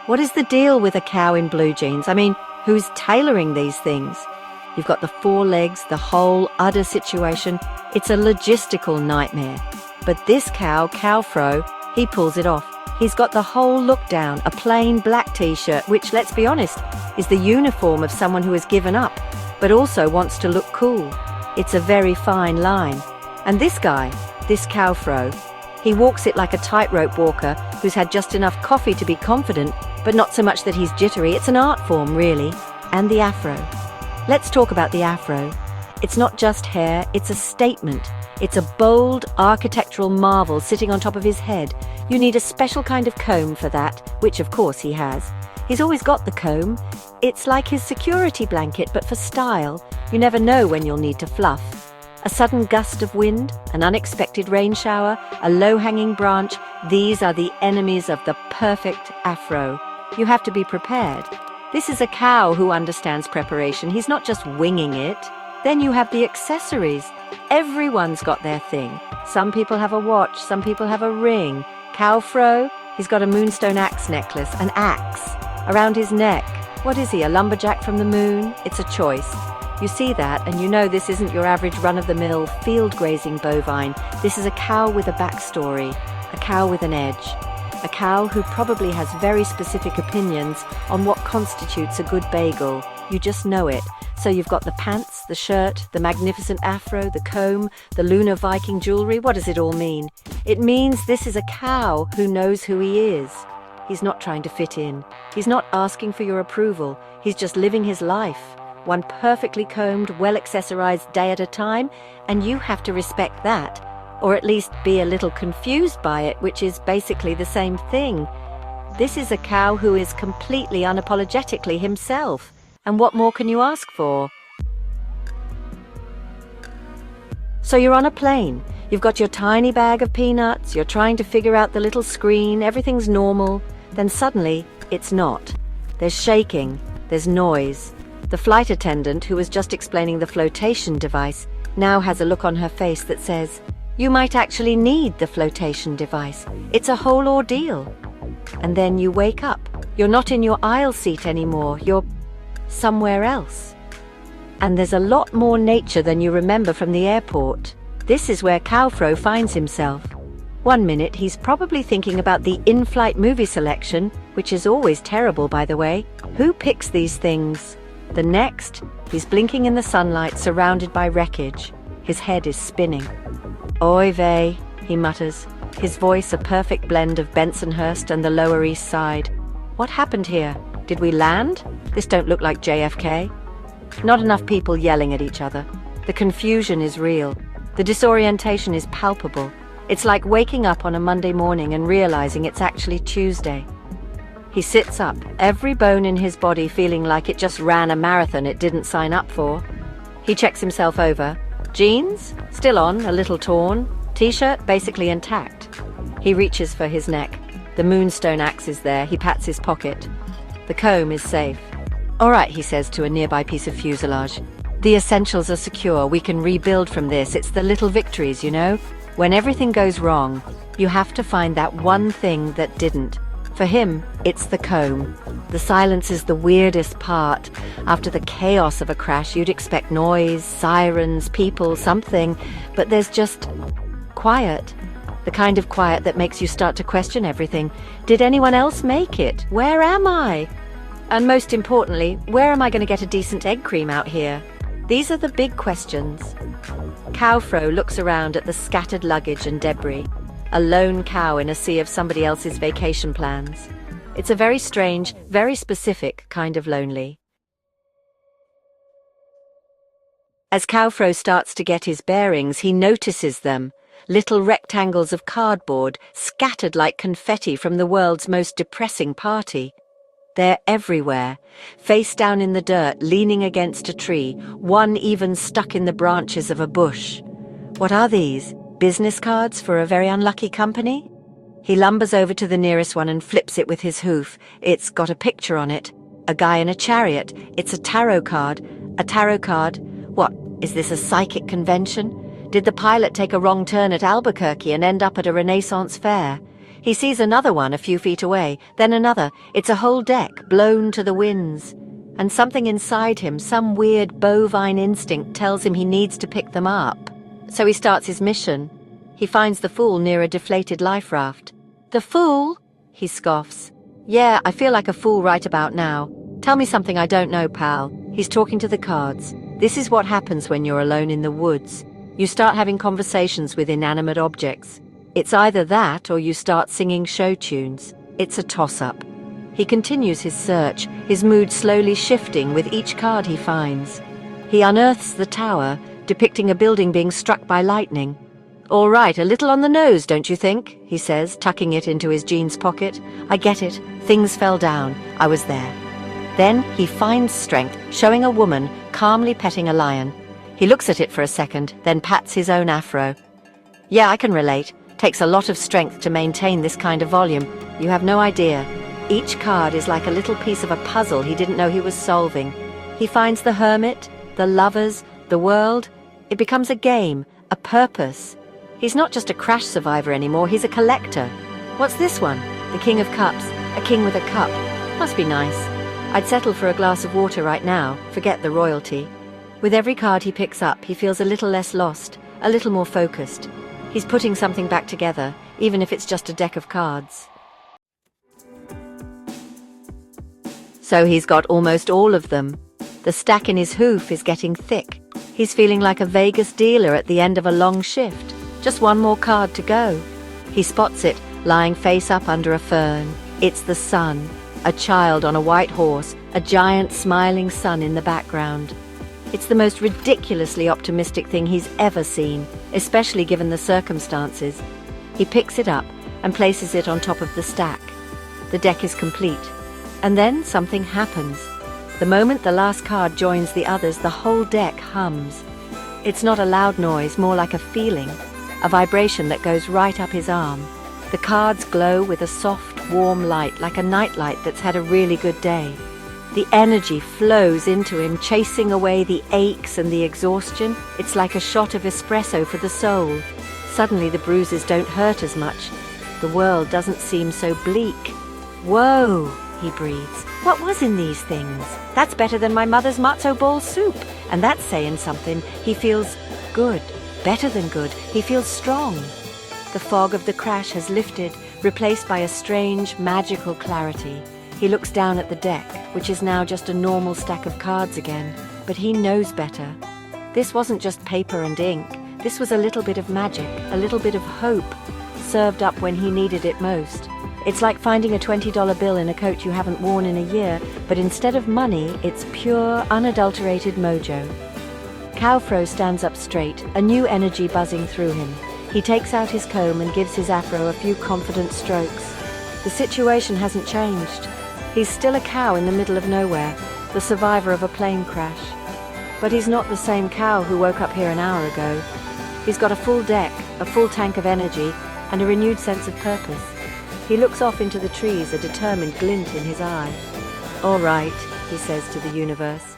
What is the deal with a cow in blue jeans? I mean, who's tailoring these things? You've got the four legs, the whole udder situation. It's a logistical nightmare. But this cow, Cowfro, he pulls it off. He's got the whole look down, a plain black t-shirt, which, let's be honest, is the uniform of someone who has given up, but also wants to look cool. It's a very fine line. And this guy, this Cowfro, he walks it like a tightrope walker who's had just enough coffee to be confident, but not so much that he's jittery. It's an art form, really. And the afro. Let's talk about the afro. It's not just hair, it's a statement. It's a bold architectural marvel sitting on top of his head. You need a special kind of comb for that, which of course he has. He's always got the comb. It's like his security blanket, but for style. You never know when you'll need to fluff. A sudden gust of wind, an unexpected rain shower, a low-hanging branch, these are the enemies of the perfect afro. You have to be prepared. This is a cow who understands preparation. He's not just winging it. Then you have the accessories. Everyone's got their thing. Some people have a watch, some people have a ring. Cowfro, he's got a moonstone axe necklace, an axe, around his neck. What is he, a lumberjack from the moon? It's a choice. You see that, and you know this isn't your average run-of-the-mill field-grazing bovine. This is a cow with a backstory, a cow with an edge. A cow who probably has very specific opinions on what constitutes a good bagel. You just know it. So you've got the pants, the shirt, the magnificent afro, the comb, the lunar Viking jewelry. What does it all mean? It means this is a cow who knows who he is. He's not trying to fit in. He's not asking for your approval. He's just living his life. One perfectly combed, well-accessorized day at a time, and you have to respect that. Or at least be a little confused by it, which is basically the same thing. This is a cow who is completely unapologetically himself. And what more can you ask for? So you're on a plane. You've got your tiny bag of peanuts, you're trying to figure out the little screen, everything's normal. Then suddenly, it's not. There's shaking, there's noise. The flight attendant, who was just explaining the flotation device, now has a look on her face that says, "You might actually need the flotation device. It's a whole ordeal." And then you wake up. You're not in your aisle seat anymore. You're somewhere else. And there's a lot more nature than you remember from the airport. This is where Cowfro finds himself. One minute he's probably thinking about the in-flight movie selection, which is always terrible, by the way. Who picks these things? The next, he's blinking in the sunlight, surrounded by wreckage. His head is spinning. "Oy vey," he mutters, his voice a perfect blend of Bensonhurst and the Lower East Side. "What happened here? Did we land? This don't look like JFK." Not enough people yelling at each other. The confusion is real. The disorientation is palpable. It's like waking up on a Monday morning and realizing it's actually Tuesday. He sits up, every bone in his body feeling like it just ran a marathon it didn't sign up for. He checks himself over. Jeans? Still on, a little torn. T-shirt? Basically intact. He reaches for his neck. The moonstone axe is there. He pats his pocket. The comb is safe. "All right," he says to a nearby piece of fuselage. "The essentials are secure. We can rebuild from this. It's the little victories, you know? When everything goes wrong, you have to find that one thing that didn't. For him, it's the comb. The silence is the weirdest part. After the chaos of a crash, you'd expect noise, sirens, people, something. But there's just quiet. The kind of quiet that makes you start to question everything. Did anyone else make it? Where am I? And most importantly, where am I going to get a decent egg cream out here? These are the big questions. Cowfro looks around at the scattered luggage and debris. A lone cow in a sea of somebody else's vacation plans. It's a very strange, very specific kind of lonely. As Cowfro starts to get his bearings, he notices them. Little rectangles of cardboard, scattered like confetti from the world's most depressing party. They're everywhere, face down in the dirt, leaning against a tree, one even stuck in the branches of a bush. What are these? Business cards for a very unlucky company? He lumbers over to the nearest one and flips it with his hoof. It's got a picture on it. A guy in a chariot. It's a tarot card. A tarot card. What, is this a psychic convention? Did the pilot take a wrong turn at Albuquerque and end up at a Renaissance fair? He sees another one a few feet away, then another. It's a whole deck, blown to the winds. And something inside him, some weird bovine instinct, tells him he needs to pick them up. So he starts his mission. He finds the fool near a deflated life raft. "The fool?" he scoffs. "Yeah, I feel like a fool right about now. Tell me something I don't know, pal." He's talking to the cards. This is what happens when you're alone in the woods. You start having conversations with inanimate objects. It's either that or you start singing show tunes. It's a toss-up. He continues his search, his mood slowly shifting with each card he finds. He unearths the tower, depicting a building being struck by lightning. "All right, a little on the nose, don't you think?" he says, tucking it into his jeans pocket. "I get it. Things fell down. I was there." Then he finds strength, showing a woman calmly petting a lion. He looks at it for a second, then pats his own afro. "Yeah, I can relate. Takes a lot of strength to maintain this kind of volume. You have no idea. Each card is like a little piece of a puzzle he didn't know he was solving. He finds the hermit, the lovers, the world. It becomes a game, a purpose. He's not just a crash survivor anymore, he's a collector. What's this one? The King of Cups, a king with a cup. Must be nice. I'd settle for a glass of water right now, forget the royalty. With every card he picks up, he feels a little less lost, a little more focused. He's putting something back together, even if it's just a deck of cards. So he's got almost all of them. The stack in his hoof is getting thick. He's feeling like a Vegas dealer at the end of a long shift. Just one more card to go. He spots it, lying face up under a fern. It's the sun, a child on a white horse, a giant smiling sun in the background. It's the most ridiculously optimistic thing he's ever seen, especially given the circumstances. He picks it up and places it on top of the stack. The deck is complete. And then something happens. The moment the last card joins the others, the whole deck hums. It's not a loud noise, more like a feeling, a vibration that goes right up his arm. The cards glow with a soft, warm light, like a nightlight that's had a really good day. The energy flows into him, chasing away the aches and the exhaustion. It's like a shot of espresso for the soul. Suddenly the bruises don't hurt as much. The world doesn't seem so bleak. "Whoa," he breathes. "What was in these things? That's better than my mother's matzo ball soup." And that's saying something. He feels good, better than good. He feels strong. The fog of the crash has lifted, replaced by a strange, magical clarity. He looks down at the deck, which is now just a normal stack of cards again, but he knows better. This wasn't just paper and ink. This was a little bit of magic, a little bit of hope, served up when he needed it most. It's like finding a $20 bill in a coat you haven't worn in a year, but instead of money, it's pure, unadulterated mojo. Calfro stands up straight, a new energy buzzing through him. He takes out his comb and gives his afro a few confident strokes. The situation hasn't changed. He's still a cow in the middle of nowhere, the survivor of a plane crash. But he's not the same cow who woke up here an hour ago. He's got a full deck, a full tank of energy, and a renewed sense of purpose. He looks off into the trees, a determined glint in his eye. "All right," he says to the universe.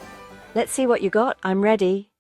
"Let's see what you got. I'm ready."